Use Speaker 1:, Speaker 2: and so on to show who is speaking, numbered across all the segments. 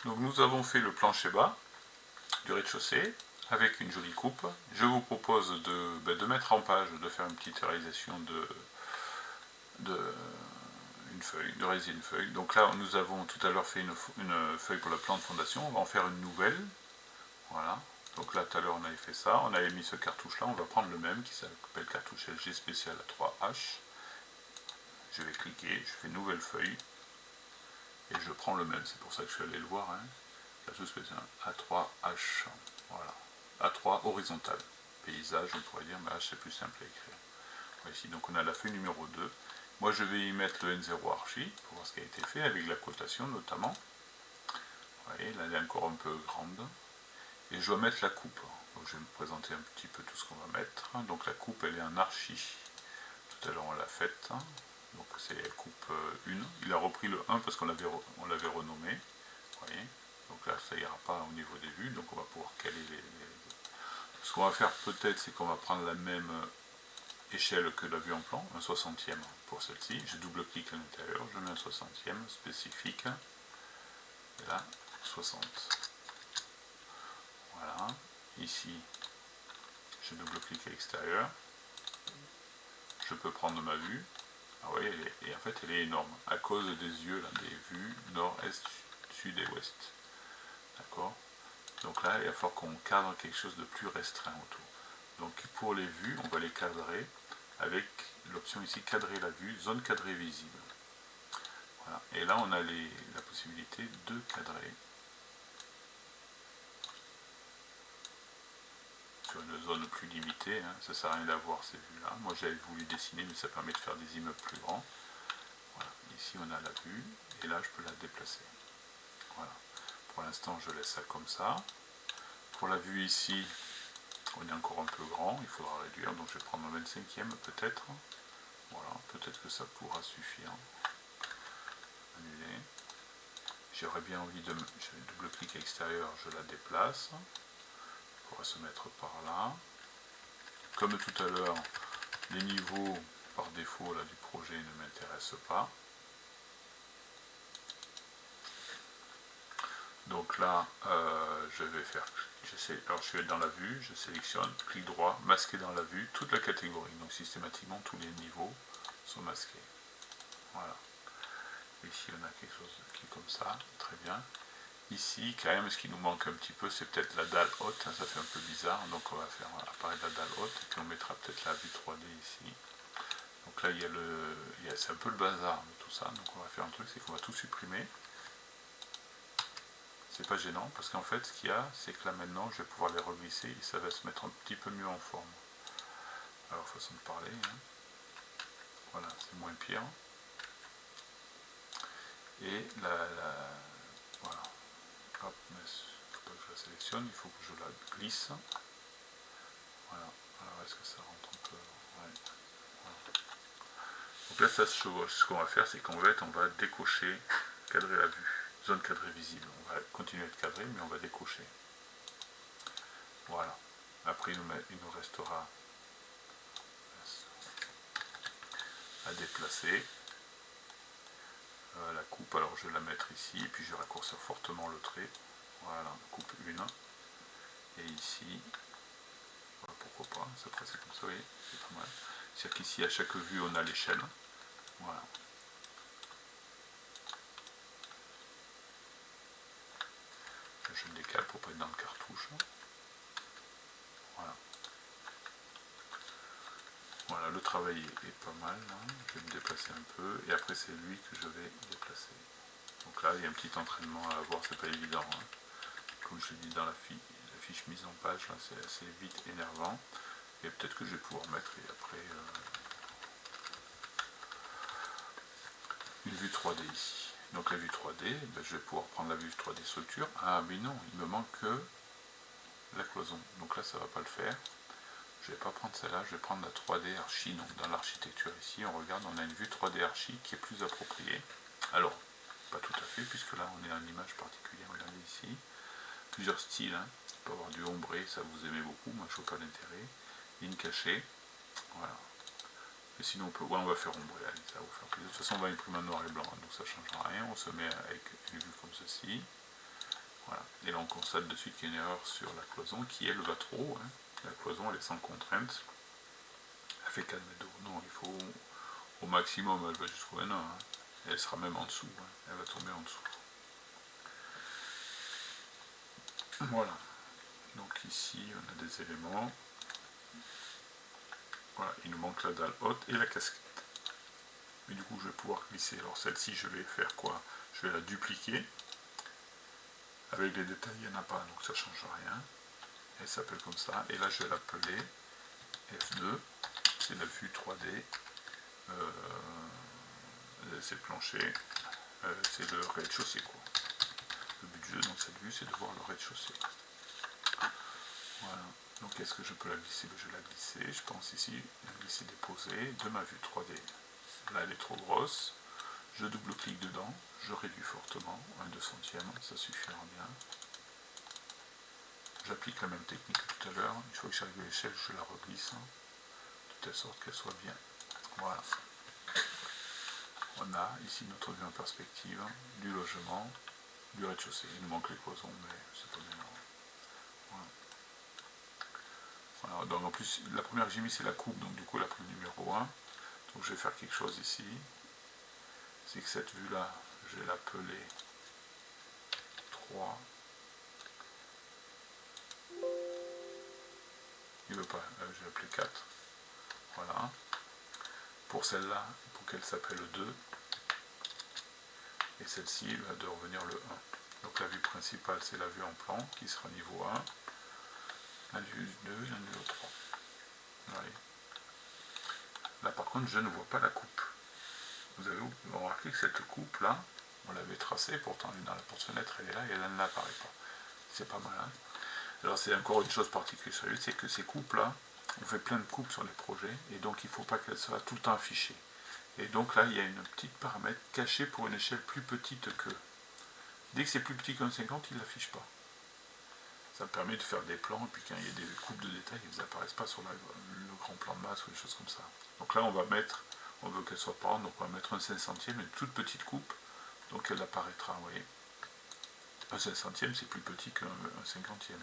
Speaker 1: Donc nous avons fait le plancher bas du rez-de-chaussée avec une jolie coupe. Je vous propose de mettre en page, de faire une petite réalisation une feuille, de réaliser une feuille. Donc là nous avons tout à l'heure fait une feuille pour le plan de fondation, on va en faire une nouvelle. Voilà. Donc là tout à l'heure on avait fait ça, on avait mis ce cartouche là, on va prendre le même qui s'appelle cartouche LG spécial A3H. Je vais cliquer, je fais nouvelle feuille et je prends le même, c'est pour ça que je suis allé le voir, hein. Cartouche spécial A3H, voilà, A3 horizontal, paysage on pourrait dire, mais H c'est plus simple à écrire. Voilà, ici donc on a la feuille numéro 2, moi je vais y mettre le N0 archi pour voir ce qui a été fait avec la cotation notamment. Vous voyez, là elle est encore un peu grande. Et je dois mettre la coupe. Donc je vais me présenter un petit peu tout ce qu'on va mettre. Donc la coupe elle est en archi. Tout à l'heure on l'a faite. Donc c'est la coupe 1. Il a repris le 1 parce qu'on l'avait renommé. Vous voyez. Donc là ça ira pas au niveau des vues. Donc on va pouvoir caler Ce qu'on va faire peut-être c'est qu'on va prendre la même échelle que la vue en plan. Un 60e pour celle-ci. Je double-clique à l'intérieur. Je mets un 60e spécifique. Et là 60. Voilà, ici je double-clique à l'extérieur, je peux prendre ma vue, ah oui, et en fait elle est énorme, à cause des yeux, là, des vues nord, est, sud et ouest, d'accord. Donc là il va falloir qu'on cadre quelque chose de plus restreint autour. Donc pour les vues, on va les cadrer avec l'option ici, cadrer la vue, zone cadrée visible. Voilà. Et là on a la possibilité de cadrer une zone plus limitée, hein. Ça sert à rien d'avoir ces vues là. Moi j'avais voulu dessiner, mais ça permet de faire des immeubles plus grands. Voilà. Ici on a la vue et là je peux la déplacer. Voilà. Pour l'instant je laisse ça comme ça. Pour la vue ici on est encore un peu grand, il faudra réduire, donc je vais prendre le 25e peut-être. Voilà, peut-être que ça pourra suffire. Annuler. J'aurais bien envie de double-clic à l'extérieur, je la déplace. On pourra se mettre par là. Comme tout à l'heure, les niveaux par défaut là, du projet ne m'intéressent pas. Donc là, je vais faire, alors je suis dans la vue, je sélectionne, clic droit, masquer dans la vue, toute la catégorie. Donc systématiquement, tous les niveaux sont masqués. Voilà. Ici, on a quelque chose qui est comme ça, très bien. Ici, quand même, ce qui nous manque un petit peu, c'est peut-être la dalle haute, hein, ça fait un peu bizarre, donc on va faire apparaître la dalle haute, et puis on mettra peut-être la vue 3D ici. Donc là, c'est un peu le bazar de tout ça, donc on va faire un truc, c'est qu'on va tout supprimer. C'est pas gênant, parce qu'en fait, ce qu'il y a, c'est que là maintenant, je vais pouvoir les reglisser, et ça va se mettre un petit peu mieux en forme. Alors, façon de parler, hein. Voilà, c'est moins pire. Et voilà. Hop, mais il ne faut pas que je la sélectionne, il faut que je la glisse. Voilà. Alors est-ce que ça rentre un peu? Ouais. Voilà. Donc là ça se chevauche. Ce qu'on va faire, c'est qu'en fait on va décocher, cadrer la vue, zone cadrée visible. On va continuer de cadrer, mais on va décocher. Voilà. Après il nous restera à déplacer. La coupe, alors je vais la mettre ici, et puis je vais raccourcir fortement le trait. Voilà, coupe 1. Et ici, voilà, pourquoi pas, ça passe comme ça, oui, c'est pas mal. C'est-à-dire qu'ici, à chaque vue, on a l'échelle. Voilà. Je le décale pour pas être dans le cartouche. Voilà. Voilà, le travail est pas mal. Hein. Je vais me déplacer un peu. Et après, c'est lui que je vais déplacer. Donc là, il y a un petit entraînement à avoir, c'est pas évident. Hein. Comme je l'ai dit dans la fiche mise en page, c'est assez vite énervant. Et peut-être que je vais pouvoir mettre et après une vue 3D ici. Donc la vue 3D, ben, je vais pouvoir prendre la vue 3D structure. Ah mais non, il me manque que la cloison. Donc là ça va pas le faire. Je vais pas prendre celle-là, je vais prendre la 3D archi. Donc dans l'architecture ici, on regarde, on a une vue 3D archi qui est plus appropriée. Alors, pas tout à fait, puisque là on est en image particulière, regardez ici. Plusieurs styles, hein. Il peut y avoir du ombré, ça vous aimez beaucoup, moi je vois pas l'intérêt. Ligne cachée, voilà. Mais sinon on va faire ombré, allez, ça va vous faire plaisir. De toute façon on va imprimer en noir et blanc, donc ça ne changera rien. On se met avec une vue comme ceci. là on constate de suite qu'il y a une erreur sur la cloison qui elle va trop haut, hein. La cloison elle est sans contrainte, elle fait 4 mètres de haut, non il faut au maximum elle va jusqu'au N1, hein. Et elle sera même en dessous, hein. Elle va tomber en dessous. Voilà, donc ici on a des éléments, voilà, il nous manque la dalle haute et la casquette. Mais du coup je vais pouvoir glisser, alors celle-ci je vais faire quoi? Je vais la dupliquer, avec les détails il n'y en a pas donc ça ne change rien, elle s'appelle comme ça, et là je vais l'appeler F2, c'est la vue 3D, c'est plancher, c'est le rez-de-chaussée quoi. Le but du jeu dans cette vue c'est de voir le rez-de-chaussée. Voilà, donc est-ce que je peux la glisser? Je vais la glisser, je pense ici, la glisser déposer de ma vue 3D. Là elle est trop grosse, je double-clique dedans, je réduis fortement, 1/200, ça suffira bien. J'applique la même technique que tout à l'heure, une fois que j'arrive à l'échelle, je la reglisse, de telle sorte qu'elle soit bien. Voilà. On a ici notre vue en perspective du logement, du rez-de-chaussée. Il nous manque les cloisons, mais c'est pas bien. Voilà. Voilà. Donc en plus, la première que j'ai mis c'est la coupe, donc du coup elle a pris le numéro 1. Donc je vais faire quelque chose ici. C'est que cette vue-là, je vais l'appeler 3. Il ne veut pas, je vais l'appeler 4. Voilà. Pour celle-là, pour qu'elle s'appelle 2. Et celle-ci va de revenir le 1. Donc la vue principale, c'est la vue en plan, qui sera niveau 1. La vue 2 et la niveau 3. Voyez. Là par contre, je ne vois pas la coupe. Vous avez remarqué que cette coupe-là, on l'avait tracée, pourtant elle est dans la porte-fenêtre, elle est là et elle n'apparaît pas. C'est pas mal, hein. Alors c'est encore une chose particulière, c'est que ces coupes-là, on fait plein de coupes sur les projets, et donc il ne faut pas qu'elles soient tout le temps affichées. Et donc là, il y a une petite paramètre cachée pour une échelle plus petite que. Dès que c'est plus petit qu'un 50, il ne l'affiche pas. Ça permet de faire des plans, et puis quand il y a des coupes de détails, ils n'apparaissent pas sur le grand plan de masse ou des choses comme ça. Donc là, on va mettre, on veut qu'elle soit par an, donc on va mettre un 500e, une toute petite coupe, donc elle apparaîtra, vous voyez. Un 500e, c'est plus petit qu'un 50e.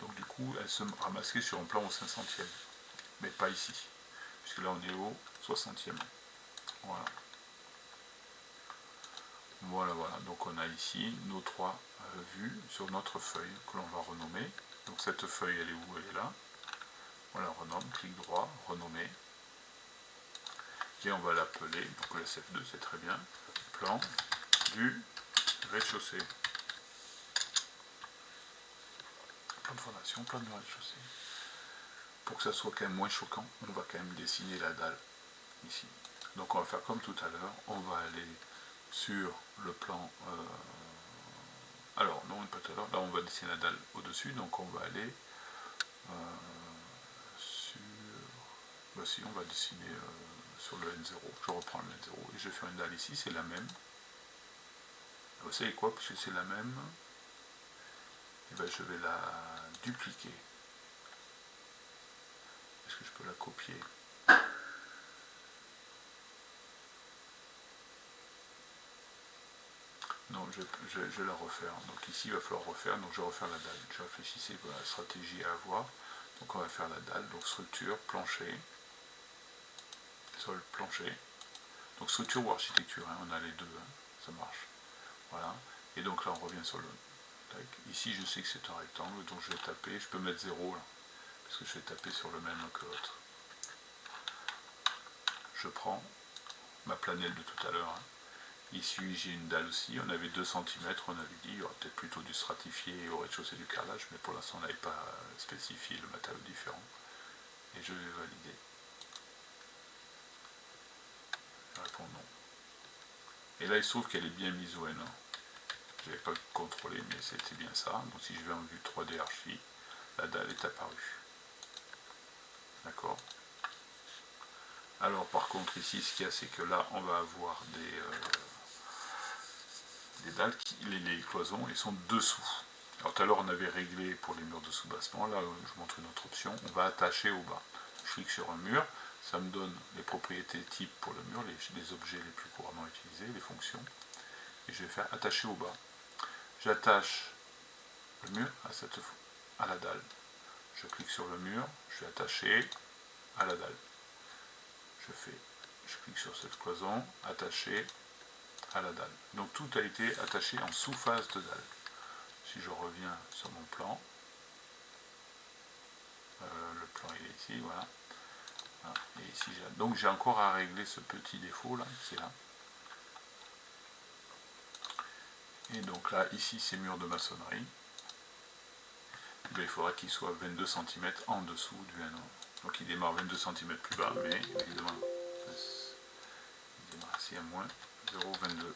Speaker 1: Donc du coup, elle se ramasser sur un plan au 500e, mais pas ici, puisque là on est au 60e. Voilà. Voilà, voilà. Donc on a ici nos 3 vues sur notre feuille que l'on va renommer. Donc cette feuille, elle est où? Elle est là. On la renomme, clic droit, renommer. Et on va l'appeler, donc le SF2, c'est très bien, plan du rez-de-chaussée. Plan de fondation, plan du rez-de-chaussée. Pour que ça soit quand même moins choquant, on va quand même dessiner la dalle ici. Donc on va faire comme tout à l'heure, on va aller sur le plan, alors non pas tout à l'heure, là on va dessiner la dalle au-dessus, donc on va aller sur, voici on va dessiner sur le N0, je reprends le N0 et je vais faire une dalle ici, c'est la même. Vous savez quoi, puisque c'est la même, et ben je vais la dupliquer. Est-ce que je peux la copier? Non, je vais la refaire. Donc ici, il va falloir refaire. Donc je vais refaire la dalle. Je réfléchissais à la stratégie à avoir. Donc on va faire la dalle. Donc structure, plancher, sol, plancher. Donc structure ou architecture, hein, on a les deux, hein, ça marche. Voilà. Et donc là, on revient sur le... Tac. Ici, je sais que c'est un rectangle, donc je vais taper. Je peux mettre 0 là, parce que je vais taper sur le même que l'autre. Je prends ma planelle de tout à l'heure. Hein. Ici j'ai une dalle aussi, on avait 2 cm, on avait dit, il y aurait peut-être plutôt du stratifié au rez-de-chaussée du carrelage, mais pour l'instant on n'avait pas spécifié le matériau différent. Et je vais valider. Je réponds non. Et là il se trouve qu'elle est bien mise au N1. Je n'avais pas contrôlé, mais c'était bien ça. Donc si je vais en vue 3D archi, la dalle est apparue. D'accord. Alors par contre ici ce qu'il y a c'est que là on va avoir des dalles, les cloisons, ils sont dessous. Alors tout à l'heure on avait réglé pour les murs de soubassement, là je montre une autre option, on va attacher au bas. Je clique sur un mur, ça me donne les propriétés types pour le mur, les objets les plus couramment utilisés, les fonctions, et je vais faire attacher au bas. J'attache le mur à la dalle. Je clique sur le mur, je suis attaché à la dalle. Je clique sur cette cloison, attaché à la dalle. Donc tout a été attaché en sous-face de dalle. Si je reviens sur mon plan, le plan il est ici, voilà. Et ici, donc j'ai encore à régler ce petit défaut là, c'est là. Et donc là, ici c'est mur de maçonnerie. Il faudra qu'il soit 22 cm en dessous du N1. Donc il démarre 22 cm plus bas, mais évidemment, il démarre ici à moins 0,22.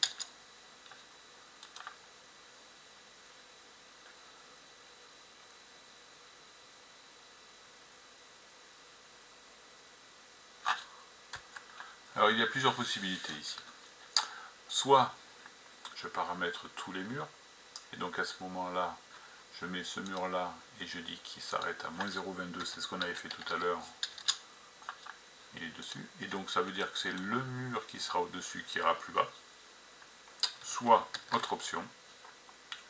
Speaker 1: Alors il y a plusieurs possibilités ici. Soit je paramètre tous les murs, et donc à ce moment-là, je mets ce mur là et je dis qu'il s'arrête à moins 0,22, c'est ce qu'on avait fait tout à l'heure. Il est dessus, et donc ça veut dire que c'est le mur qui sera au-dessus qui ira plus bas. Soit, autre option,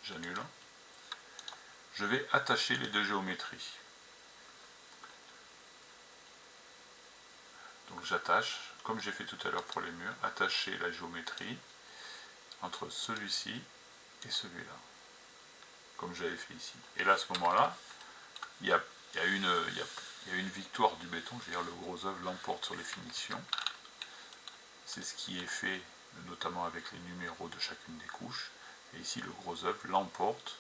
Speaker 1: j'annule, je vais attacher les deux géométries. Donc j'attache, comme j'ai fait tout à l'heure pour les murs, attacher la géométrie entre celui-ci et celui-là, comme j'avais fait ici. Et là, à ce moment-là, il y a une victoire du béton, je veux dire le gros œuvre l'emporte sur les finitions. C'est ce qui est fait notamment avec les numéros de chacune des couches. Et ici, le gros œuvre l'emporte.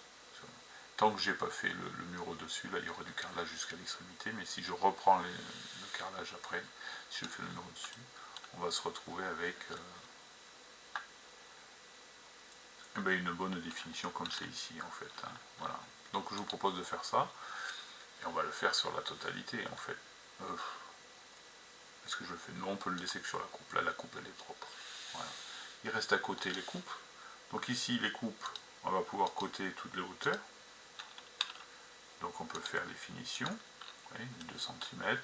Speaker 1: Tant que j'ai pas fait le mur au-dessus, là il y aura du carrelage jusqu'à l'extrémité, mais si je reprends le carrelage après, si je fais le mur au-dessus, on va se retrouver avec une bonne définition comme c'est ici en fait. Hein. Voilà. Donc je vous propose de faire ça, et on va le faire sur la totalité en fait. Est-ce que je le fais? Non, on peut le laisser que sur la coupe. Là la coupe elle est propre. Voilà. Il reste à côté les coupes. Donc ici les coupes, on va pouvoir coter toutes les hauteurs. Donc on peut faire les finitions, voyez, 2 cm.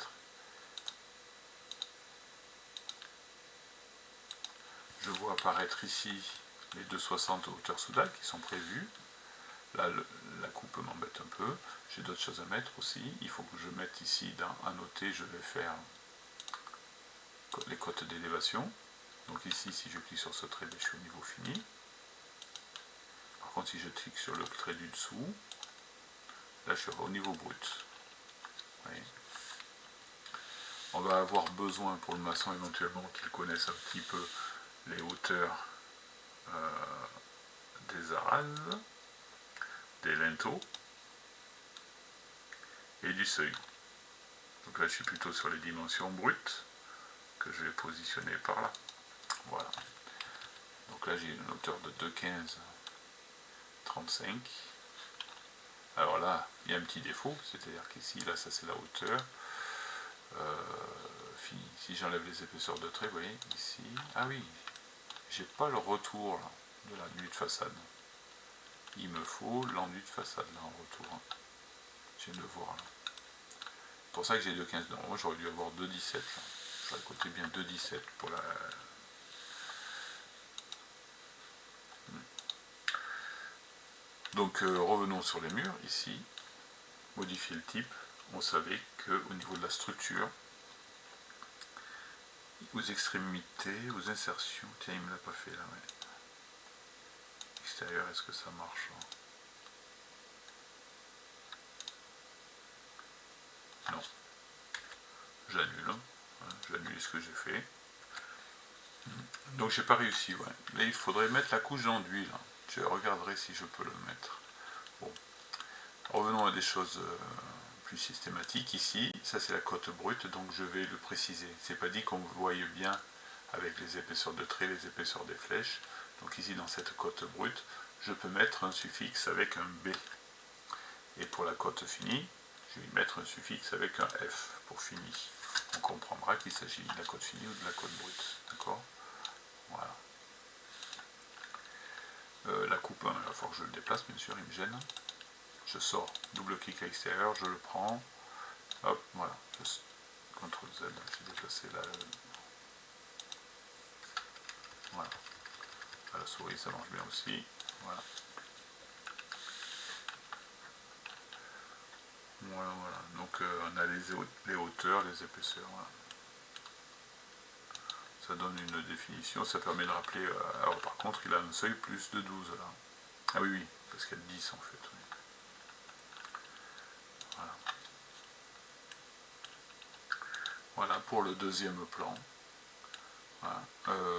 Speaker 1: Je vois apparaître ici les 2,60 hauteur sous dalle qui sont prévues. Là la coupe m'embête un peu. J'ai d'autres choses à mettre aussi. Il faut que je mette ici à noter, je vais faire les cotes d'élévation. Donc ici, si je clique sur ce trait, je suis au niveau fini. Par contre, si je clique sur le trait du dessous, là je suis au niveau brut. Voyez. On va avoir besoin pour le maçon éventuellement qu'il connaisse un petit peu les hauteurs des arases, des linteaux et du seuil. Donc là je suis plutôt sur les dimensions brutes que je vais positionner par là. Voilà. Donc là j'ai une hauteur de 2,15, 35. Alors là, il y a un petit défaut, c'est-à-dire qu'ici, là, ça c'est la hauteur. Si j'enlève les épaisseurs de trait, vous voyez, ici, ah oui, j'ai pas le retour là, de l'enduit de façade. Il me faut l'enduit de façade là en retour. Hein. Je viens de le voir là. C'est pour ça que j'ai 2,15. Non, moi j'aurais dû avoir 2,17. J'aurais coté bien 2,17 pour la. Donc revenons sur les murs ici. Modifier le type. On savait qu'au niveau de la structure, aux extrémités, aux insertions, tiens il me l'a pas fait là, ouais. Extérieur, est-ce que ça marche là? Non. J'annule. Hein. J'annule ce que j'ai fait. Donc j'ai pas réussi, ouais. Là il faudrait mettre la couche d'enduit là. Je regarderai si je peux le mettre. Bon. Revenons à des choses plus systématiques ici. Ça c'est la cote brute, donc je vais le préciser. C'est pas dit qu'on voie bien avec les épaisseurs de trait, les épaisseurs des flèches. Donc ici dans cette cote brute, je peux mettre un suffixe avec un B. Et pour la cote finie, je vais y mettre un suffixe avec un F pour fini. On comprendra qu'il s'agit de la cote finie ou de la cote brute. D'accord? Voilà. La coupe, il va falloir que je le déplace, bien sûr, il me gêne. Je sors, double clic à l'extérieur, je le prends. Hop, voilà. CTRL Z, j'ai déplacé la. Voilà. À la souris, ça marche bien aussi. Voilà. on a les hauteurs, les épaisseurs. Voilà. Ça donne une définition, ça permet de rappeler. Alors par contre, il a un seuil plus de 12 là. Ah oui, oui, parce qu'il y a 10 en fait. Oui. Voilà. Voilà pour le deuxième plan. Voilà.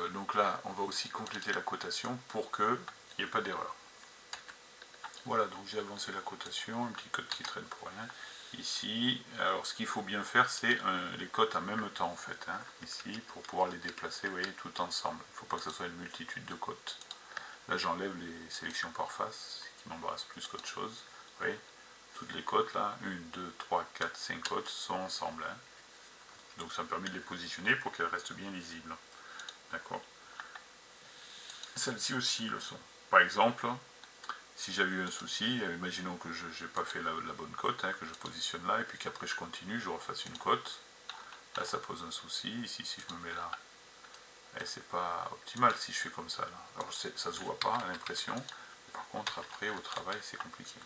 Speaker 1: Donc là, on va aussi compléter la cotation pour qu'il n'y ait pas d'erreur. Voilà, donc j'ai avancé la cotation, un petit code qui traîne pour rien. Ici, alors ce qu'il faut bien faire, c'est les cotes en même temps en fait. Hein, ici, pour pouvoir les déplacer, vous voyez, tout ensemble. Il ne faut pas que ce soit une multitude de cotes. Là, j'enlève les sélections par face, ce qui m'embarrasse plus qu'autre chose. Vous voyez, toutes les cotes là, 1, 2, 3, 4, 5 cotes sont ensemble. Hein. Donc ça me permet de les positionner pour qu'elles restent bien lisibles. D'accord. Celles-ci aussi le sont. Par exemple, si j'avais eu un souci, imaginons que je n'ai pas fait la bonne cote, hein, que je positionne là, et puis qu'après je continue, je refasse une cote. Là, ça pose un souci. Ici, si je me mets là, c'est pas optimal si je fais comme ça. Là. Alors, ça se voit pas à l'impression. Par contre, après, au travail, c'est compliqué.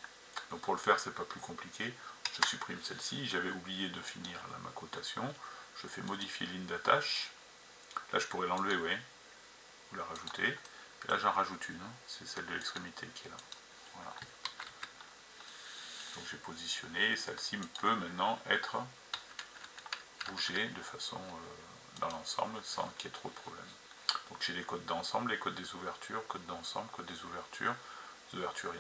Speaker 1: Donc, pour le faire, c'est pas plus compliqué. Je supprime celle-ci. J'avais oublié de finir là, ma cotation. Je fais modifier ligne d'attache. Là, je pourrais l'enlever, oui. Ou la rajouter. Et là, j'en rajoute une. Hein. C'est celle de l'extrémité qui est là. Voilà. Donc, j'ai positionné. Et celle-ci peut maintenant être bougée de façon dans l'ensemble sans qu'il y ait trop de problèmes. Donc, j'ai les codes d'ensemble, les codes des ouvertures, code d'ensemble, code des ouvertures. Les ouvertures,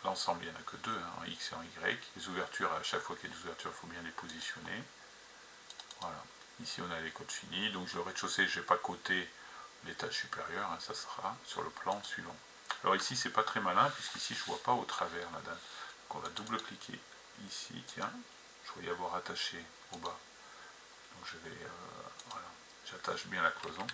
Speaker 1: l'ensemble, il n'y en a que deux, hein, en X et en Y. Les ouvertures, à chaque fois qu'il y a des ouvertures, il faut bien les positionner. Voilà. Ici, on a les codes finis. Donc, le rez-de-chaussée, je n'ai pas coté l'étage supérieur, hein, ça sera sur le plan suivant. Alors ici, c'est pas très malin, puisqu'ici, je ne vois pas au travers la dalle. Donc, on va double-cliquer ici, tiens, je vais y avoir attaché au bas. Donc, je vais, voilà, j'attache bien la cloison.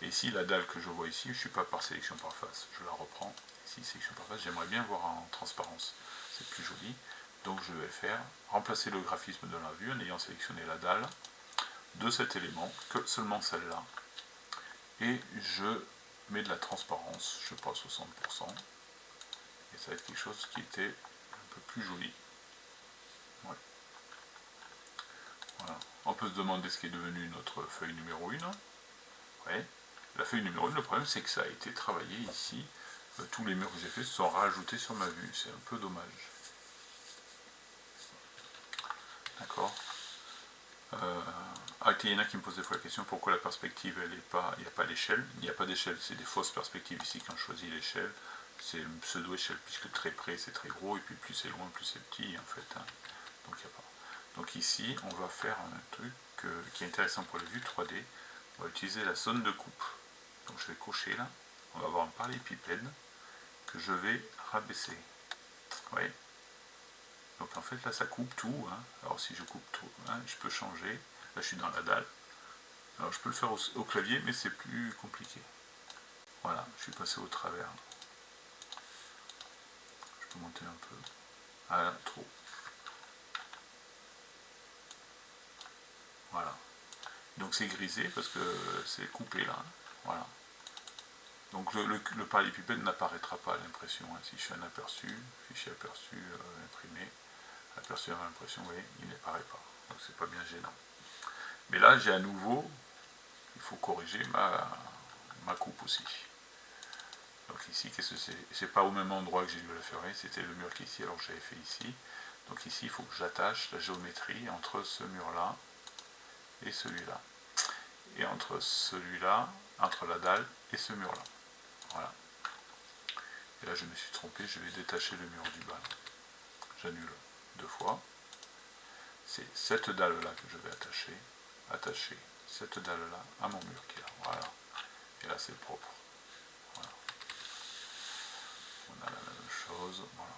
Speaker 1: Et ici, la dalle que je vois ici, je ne suis pas par sélection par face. Je la reprends. Ici, sélection par face, j'aimerais bien voir en transparence. C'est plus joli. Donc, je vais faire remplacer le graphisme de la vue en ayant sélectionné la dalle de cet élément, que seulement celle-là. Et je mets de la transparence, je sais pas, 60%. Et ça va être quelque chose qui était un peu plus joli. Ouais. Voilà. On peut se demander ce qui est devenu notre feuille numéro 1. Ouais. La feuille numéro 1, le problème c'est que ça a été travaillé ici. Tous les murs que j'ai fait se sont rajoutés sur ma vue. C'est un peu dommage. D'accord. Il y en a qui me posent des fois la question pourquoi la perspective, il n'y a pas l'échelle. Il n'y a pas d'échelle, c'est des fausses perspectives ici quand je choisis l'échelle. C'est une pseudo-échelle puisque très près c'est très gros et puis plus c'est loin plus c'est petit en fait. Hein. Donc il n'y a pas. Donc ici on va faire un truc qui est intéressant pour les vues 3D. On va utiliser la zone de coupe. Donc je vais cocher là. On va avoir un parallélépipède que je vais rabaisser. Vous voyez ? Donc en fait là ça coupe tout. Hein. Alors si je coupe tout, hein, je peux changer. Là je suis dans la dalle. Alors je peux le faire au clavier mais c'est plus compliqué. Voilà, je suis passé au travers. Je peux monter un peu. Ah là, trop. Voilà. Donc c'est grisé parce que c'est coupé là. Voilà. Donc le parallélépipède n'apparaîtra pas à l'impression. Hein. Si je fais un aperçu, fichier aperçu imprimé, aperçu à l'impression, vous voyez, il n'apparaît pas. Donc c'est pas bien gênant. Mais là j'ai à nouveau, il faut corriger ma coupe aussi. Donc ici, qu'est-ce que c'est pas au même endroit que j'ai dû la faire, c'était le mur qui est ici, alors j'avais fait ici. Donc ici, il faut que j'attache la géométrie entre ce mur-là et celui-là. Et entre celui-là, entre la dalle et ce mur-là. Voilà. Et là, je me suis trompé, je vais détacher le mur du bas. J'annule 2 fois. C'est cette dalle-là que je vais attacher cette dalle-là à mon mur qui est là. Voilà. Et là, c'est propre. Voilà. On a la même chose. Voilà.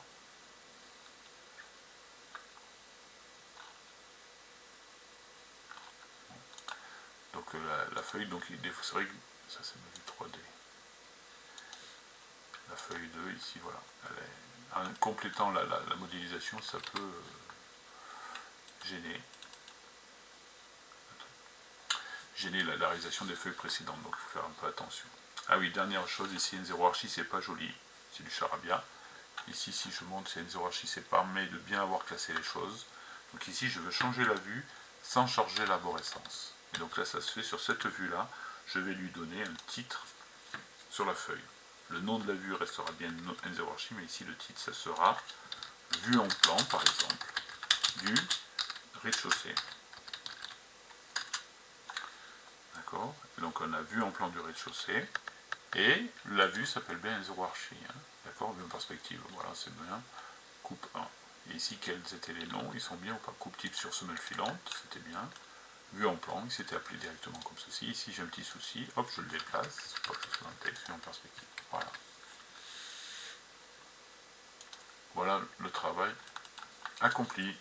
Speaker 1: Donc la feuille, donc c'est vrai que ça c'est ma vue 3D. La feuille 2 ici, voilà. En complétant la modélisation, ça peut gêner la réalisation des feuilles précédentes, donc il faut faire un peu attention. Ah oui, dernière chose, ici N0 Archi, c'est pas joli, c'est du charabia. Ici, si je monte, c'est N0 Archi, c'est permet de bien avoir classé les choses. Donc ici, je veux changer la vue sans charger l'arborescence. Et donc là, ça se fait sur cette vue-là. Je vais lui donner un titre sur la feuille. Le nom de la vue restera bien N0 Archi, mais ici, le titre, ça sera vue en plan, par exemple, du rez-de-chaussée. D'accord? Donc on a vue en plan du rez-de-chaussée. Et la vue s'appelle bien N0 Archi. Hein. D'accord? Vue en perspective. Voilà, c'est bien. Coupe 1. Et ici, quels étaient les noms? Ils sont bien ou pas? Coupe type sur semelle filante, c'était bien. Vue en plan, il s'était appelé directement comme ceci. Ici, j'ai un petit souci. Hop, je le déplace. Pas que ce soit dans le texte, vue en perspective. Voilà. Voilà le travail accompli.